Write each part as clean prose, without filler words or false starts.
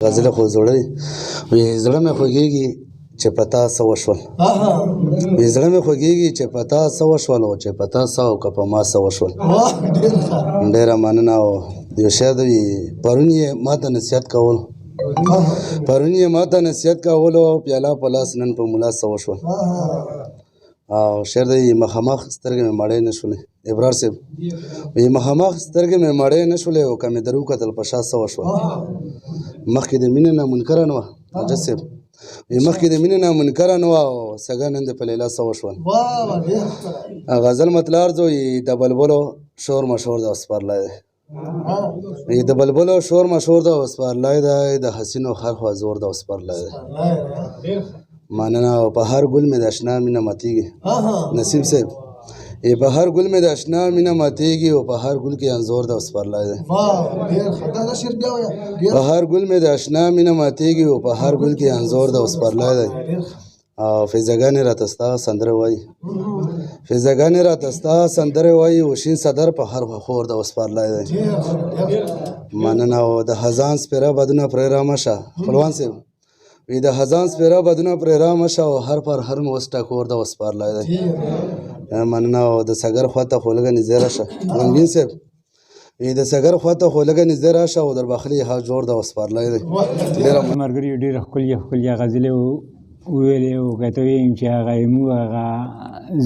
غزل خو زړه وي زړه مې خوږېږي چې په تا څه وشول وي زړه مې خوږېږي چې په تا څه وشول او چې په تا څه او که په ما څه وشول ډېره مننه. او یو شعر دی پرون یې ماته نصیحت کول او پیاله په لاس نن په ملا څه وشول. او شعر دی مخامخ سترګې مې مړې نه شولې. ابرار صاحب وایي مخامخ سترګې مې مړې نه شولې او که مې در وکتل په شا څه وشول. مخکې د مینې نه منکره نه وه نجس صاحب وایي مخکې د مینې نه منکره نه وه او سږه نن د په لیلا څه وشول. غزل مطلع ارزو د بلبلو شور مشهور ده او سپرلی دی د بلبلو شور مشهور ده او سپرلی دی د حسینو خر خوا زور ده او سپرلی دی. مننه. او په هر ګل مې د اشنا مینه ماتېږي نسیم صاحب په هر ګل مې د اشنا مینه ماتېږي او په هر ګل کې انځور ده او سپرلی دی. په هر ګل مې د اشنا مینه ماتېږي او په هر ګل کې انځور ده او سپرلی دی. او فیضګانې راته ستا سندرې وایي فیضګانې راته ستا سندرې وایي او شین صدر په هر خور ده او سپرلی دی. مننه. او د خزان سپېره بدونه پرې رامه شه خپلوان صاحب وی د خزان سپېره بدونه پرې رامه شه او هر پر هر مې اوس ټکور ده او سپرلی دی. مننه. او د سګر خواته خو لږه نږدې راشه غمګین صاحب وی د سګر خواته خو لږه نږدې راشه او در بخلي ها جوړ ده او سپرلی دی. ملګري ډېره ښکلې غزلې وویلې او که ته ویم چې هغه موږ هغه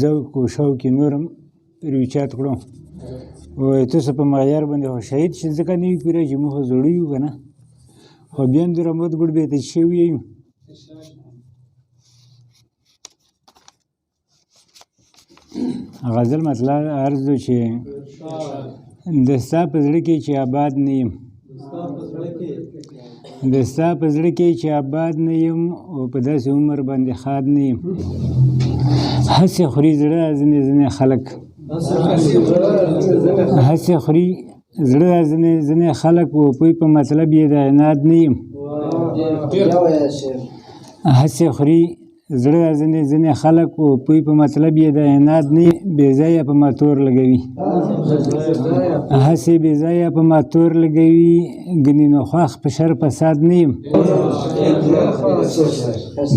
ذوق و شوق یې نور هم روچات کړو وایي تاسو په معیار باندې خو شهید چې ځکه نه وي پوره چې موږ خو زړه یو که نه خو بیا هم دومره مد ګوډ بېته شوي یو. غزل مطلب عرض دی چې د ستا په زړه کې چې آباد نه یم د ستا په زړه کې چې آباد نه یم او په داسې عمر باندې ښاد نه یم هسې خوري زړه ځینې خلک هسې خوري زړه ځینې خلک او پوی په مطلب یې د عناد نه یم هسې خوري زړه ځینې خلک او پوی په مطلب یې د عناد نه بې ځایه په ما تور لګوي هسې بې ځایه په ما تور لګوي ګنې نو خوښ په شر فساد نه یم.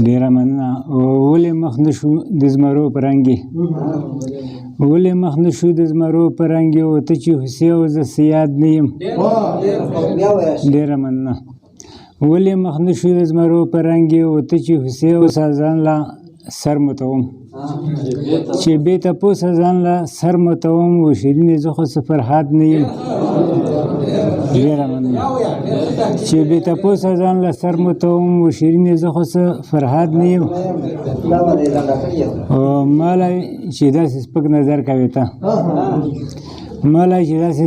ډېره مننه. ولې مخ نه شو د زمرو په رنګ ولې مخ نه شو د زمرو په رنګ او ته چې هوسۍ او زه سیاد نه یم. ډېره مننه. ولې مخ نه شو د زمرو په رنګ او ته چې هوسۍ او ځان له سر متوم چې بې تپوسه ځان له سر متوم و شیرینې زه خو څه فرهاد نه یم. ډېره مننه. چې بې تپوسه ځان له سر متوم و شیرینې زه خو څه فرهاد نه یم. ماله چې داسې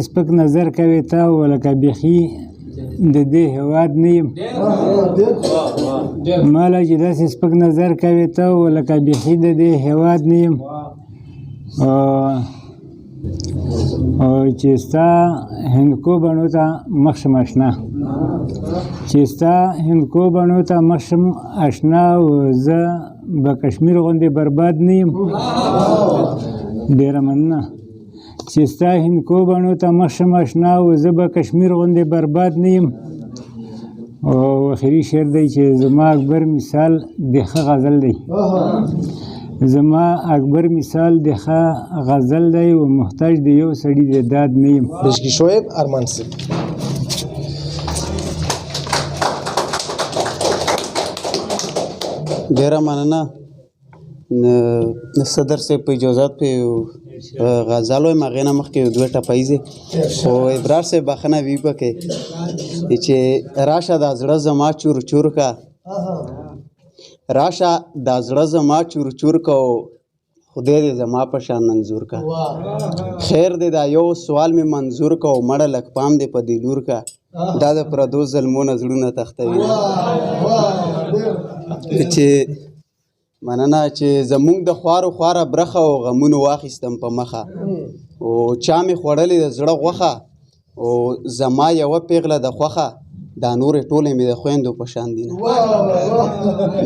سپک نظر کوې ته ولکه بیخي د دې هېواد نه یم. ماله چې داسې سپک نظر کوې ته ولکه بیخي د دې هېواد نه یم. چې ستا هندکو بڼو ته مخ شم اشنا چې ستا هندکو بڼو ته مخ شم اشنا او زه به کشمیر غوندې برباد نه یم. ډېره مننه. چې ستا هندکو بڼو ته مخ شم اشنا او زه به کشمیر غوندې برباد نه یم. او اخري شعر دی چې زما اکبر مثال د ښه غزل دی زما اکبر مثال د ښه غزل دی او محتاج د یو سړي د داد نه یم. بشکی شعیب ارمان صاحب ډېره مننه. صدر صاحب په اجازت په غزل وایم هغې نه مخکې دوه ټپیزې خو ابرار صاحب بخښنه وي پکې چې راشه دا زړه زما چور چور کا راشه دا زړه زما چور چور کا او خدای دې زما په شان منظور کا خیر دې دا یو سوال مې منظور کا او مړه لږ پام دې په دې لور کا دا د پردو ظلمونه زړونه تختوي. چې مننه. چې زمونږ د خواره برخه او غمونو واخیستم په مخه او چا مې خوړلې د زړه غوښه او زما یوه پیغله د خوښه دا نورې ټولې مې د خویندو په شان دي نه.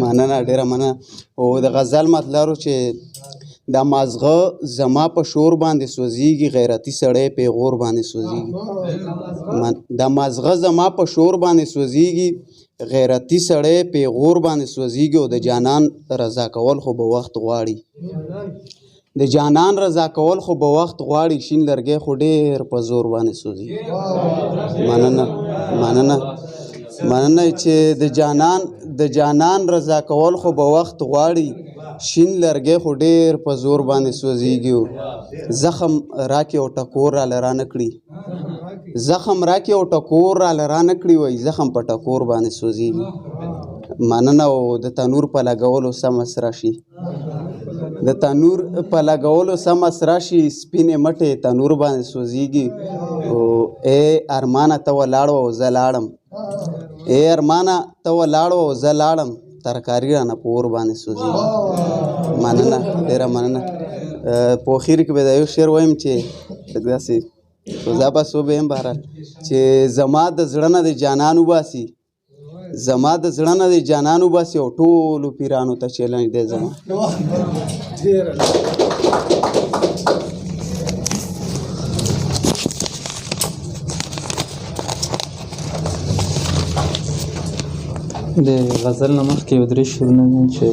مننه. ډېره مننه. او د غزل مطلب چې دا مازغه زما په شور باندې سوځېږي غیرتي سړی پیغور باندې سوځېږي دا مازغه زما په شور باندې سوځېږي غیرتي سړی پیغور باندې سوځېږي او د جانان رضا کول خو به وخت غواړي د جانان رضا کول خو به وخت غواړي شین لرګی خو ډېر په زور باندې سوځېږي مننه چې د جانان رضا کول خو به وخت غواړي شین لرګی خو ډېر په زور باندې سوځېږي زخم راکې او ټکور راله رانه کړي زخم راکې او ټکور راله رانه کړي وایي زخم په ټکور باندې سوځېږي مننه او د تنور په لګولو سمه سره شي د تنور په لګولو سمه سره شي سپینې مټې تنور باندې سوځېږي او ای ارمانه ته ولاړو او زه لاړم ای ارمانه ته ولاړو او زه لاړم ترکاري رانه په اور باندې سوځېږي مننه ډېره مننه په اخر کې به دا یو شعر وایم چې داسې سوزا به سو به یم بهرحال چې زما د زړه نه د جانان وباسي زما د زړه نه د جانان وباسي او ټولو پیرانو ته چیلنج دی زما د غزل نه مخکې یو درې شعرونه ویم چې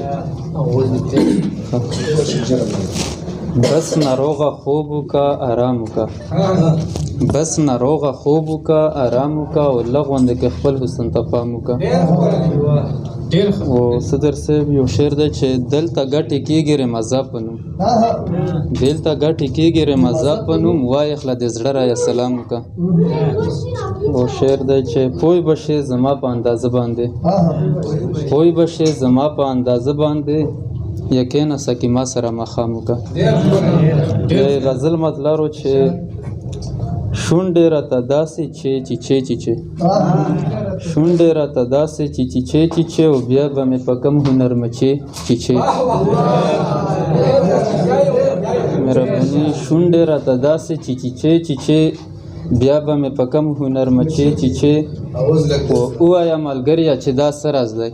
بس ناروغه خوب وکه آرام وکه بس ناروغه خوب وکه آرام وکه او لغونده کې خپل حسن ته پام وکه او صدر صاحب یو شعر دی چې دلته ګټې کېږي رمضا په نوم دلته ګټې کېږي رمضا په نوم وایې خله د زړه رایه سلام وکه او شعر دی چې پوی به شې زما په اندازه باندې پوی به شې زما په اندازه باندې یقینا سکی ما سره مخام وکه د غزل مطلب چې شونډې راته داسې چې شونډې راته داسې چې او بیا به مې په کم هنر مچې چې مهرباني شونډې راته داسې چې بیا به مې په کم هنر مچې چې ووایا ملګريه چې دا څه راز دی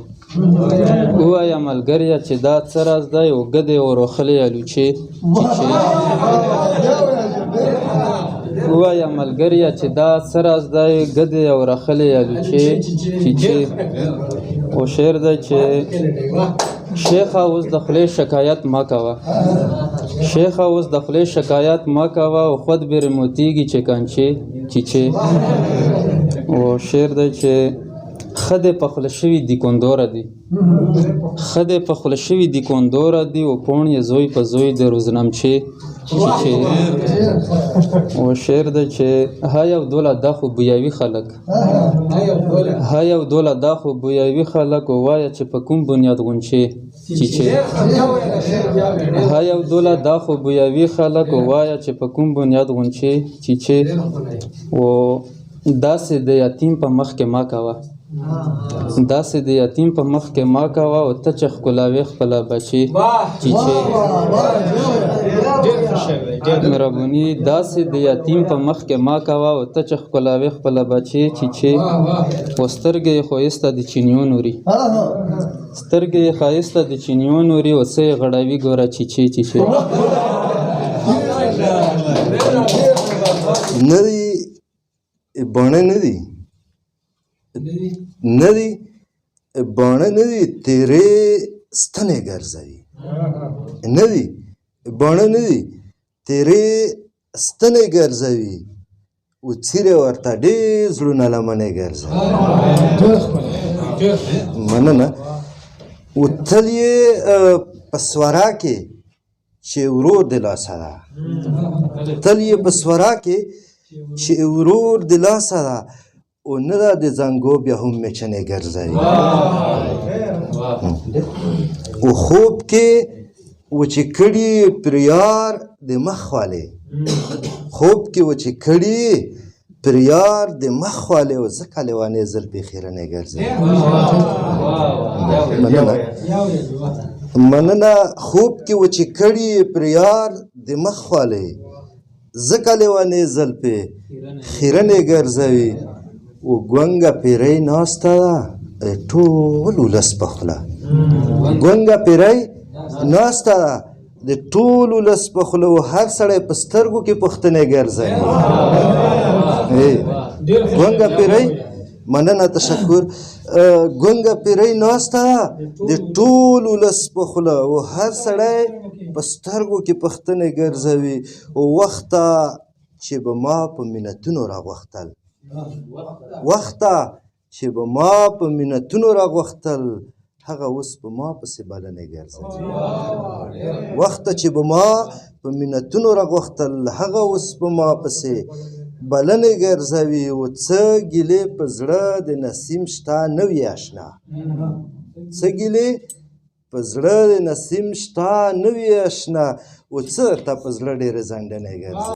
ووایا ملګريه چې دا څه راز دی او ګدې وروخلې الوچې ووایا ملګريه چې دا څه راز دی ګدې او رخلې الوچې او شعر دی چې شیخه اوس د خولې شکایت مه کوه شیخه اوس د خولې شکایت مه کوه او خود بیرې موتیږي چې کانچې او شعر دی چې ښه دې په خوله شوي دي کندوره دي ښه دې په خوله شوي دي کندوره دي او پوڼ یې زوی په زوی د روزنمچې او شعر دی چې ها یو دوله دا خو بویوي خلک ها یو دوله دا خو بویوي خلک او وایه چې په کوم بنیاد غونچې ها یو دوله دا خو بویوي خلک او وایه چې په کوم بنیاد غونچې او داسې د یتیم په مخ کې ما کوه داسې د یتیم په مخ کې ما کوه او ته چې ښکلاوې خپله بچې مهرباني داسې د یتیم په مخ کې ما کوه او ته چې ښکلاوې خپله بچې او سترګې یې ښایسته د چینیو نوري سترګې یې ښایسته د چینیو نوري او څه یې غړوي ګوره نه دی باڼه نه دی باڼه نه دی تیرې ستنې ګرځوي نه دی باڼه نه دی تیرې ستنې ګرځوي او څیرې ورته ډېر زړونه لمنې ګرځوي مننه او تل یې په سورا کې چې ورور د لاسه ده تل یې په سورا کې چې ورور د لاسه ده او نه ده د زنګو بیا هم میچنې ګرځوي او خوب کې و چې کړي پر یار د مخ والې خوب کې و چې کړي پر یار د مخ والې او ځکه لیوانې زلفې خیرنې ګرځوي مننه خوب کې و چې کړي پر یار د مخ والې ځکه لیوانې زلفې خیرنې ګرځوي او ګونګه پیرۍ ناسته ده ټول ولس په خوله ګونګه پیرۍ ناسته ده د ټول ولس په خوله و هر سړی په سترګو کې پوښتنې ګرځوي ګونګه پیرۍ مننه تشکر ګونګه پیرۍ ناسته د ټول ولس په خوله و هر سړی په سترګو کې پوښتنې ګرځوي وخته چې به ما په منتونو راغوښتل وخته چې به ما په منتونو راغوښتل هغه اوس په ما پسې بلنې ګرځوي وخته چې به ما په منتونو راغوښتل هغه اوس په ما پسې بلنې ګرځوي او څه ګیلې په زړه د نسیم شته نه وي اشنا څه ګیلې په زړه د نسیم شته نه وي اشنا او څه ته په زړه ډېرې ځنډنې ګرځوي